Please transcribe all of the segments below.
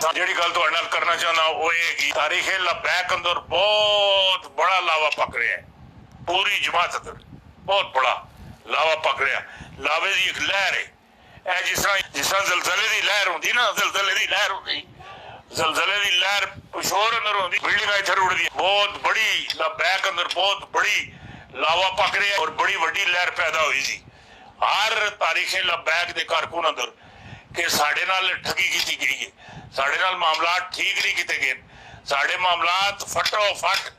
ਜਿਹੜੀ ਗੱਲ ਤੁਹਾਡੇ ਨਾਲ ਕਰਨਾ ਚਾਹੁੰਦਾ ਉਹ ਇਹ ਕਿ ਤਾਰੀਖ ਲਬੈਕ ਅੰਦਰ ਬਹੁਤ ਬੜਾ ਲਾਵਾ ਪਕ ਰਿਹਾ ਹੈ ਪੂਰੀ ਜਮਾਤ ਅੰਦਰ ਬਹੁਤ ਬੜਾ ਲਾਵਾ ਪਕ ਰਿਹਾ ਲਾਵੇ ਦੀ ਇੱਕ ਲਹਿਰ ਹੈ ਇਹ ਜਿਸ ਤਰ੍ਹਾਂ ਜ਼ਲਜ਼ਲੇ ਦੀ ਲਹਿਰ ਹੁੰਦੀ ਨਾ ਜ਼ਲਜ਼ਲੇ ਦੀ ਲਹਿਰ ਹੁੰਦੀ ਜ਼ਲਜ਼ਲੇ ਦੀ ਲਹਿਰ ਪਸ਼ੋਰ ਅੰਦਰ ਹੁੰਦੀ ਬਿਲਡਿੰਗਾਂ ਇੱਥੇ ਰੁੜਦੀ ਬਹੁਤ ਬੜੀ ਲਬੈਕ ਅੰਦਰ ਬਹੁਤ ਬੜੀ ਲਾਵਾ ਪਕ ਰਿਹਾ ਔਰ ਬੜੀ ਵੱਡੀ ਲਹਿਰ ਪੈਦਾ ਹੋਈ ਸੀ ਹਰ ਤਾਰੀਖ ਲਬੈਕ ਦੇ ਕਾਰਕੁਨ ਅੰਦਰ ਕਿ ਸਾਡੇ ਨਾਲ ਠੱਗੀ ਕੀਤੀ ਗਈ ਹੈ ਸਾਡੇ ਨਾਲ ਮਾਮਲਾਤ ਠੀਕ ਨਹੀਂ ਕੀਤੇ ਗਏ ਸਾਡੇ ਮਾਮਲਾਤ ਫਟੋ ਫਟ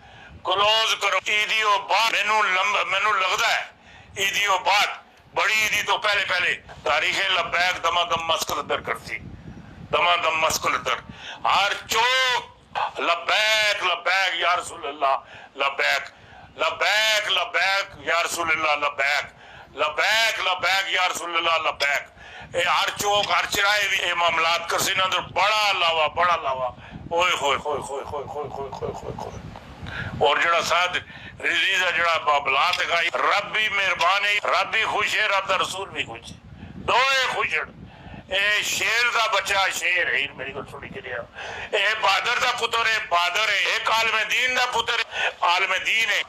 ਕਲੋਜ਼ ਕਰੋ ਈਦੀਓ ਬਾਅਦ ਮੈਨੂੰ ਲੱਗਦਾ ਹੈ ਈਦੀਓ ਬਾਅਦ बड़ी ईदी तो पहले तारीख लबैक दमादम मस्कुलतर करती दमादम मस्कुलतर हर चौक लबैक लबैक या रसूल अल्लाह लबैक लबैक लबैक या रसूल अल्लाह लबैक लबैक लबैक या रसूल अल्लाह लबैक ये हर चौक हर चराए भी ये मामलात कर सी अंदर बड़ा लावा ओए होए होए होए होए होए होए होए होए होए और जड़ा साथ रिलीज है जड़ा बाबलात है रब भी मेहरबान है रब भी खुश है रब दा रसूल भी खुश है दोए खुश हैं ए शेर दा बच्चा शेर है मेरी को थोड़ी करिया ए बहादुर दा पुत्र है बहादुर है एक आलम दीन दा पुत्र है आलम दीन है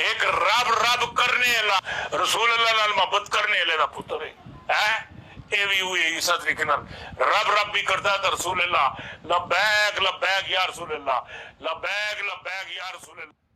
एक रब करने वाला रसूल अल्लाह नाल मोहब्बत करने वाले दा पुत्र है ये भी हुई इस तरीके नाल रब भी करता है रसूल अल्लाह लबैक लबैक या रसूल अल्लाह लबैक लबैक या रसूल अल्लाह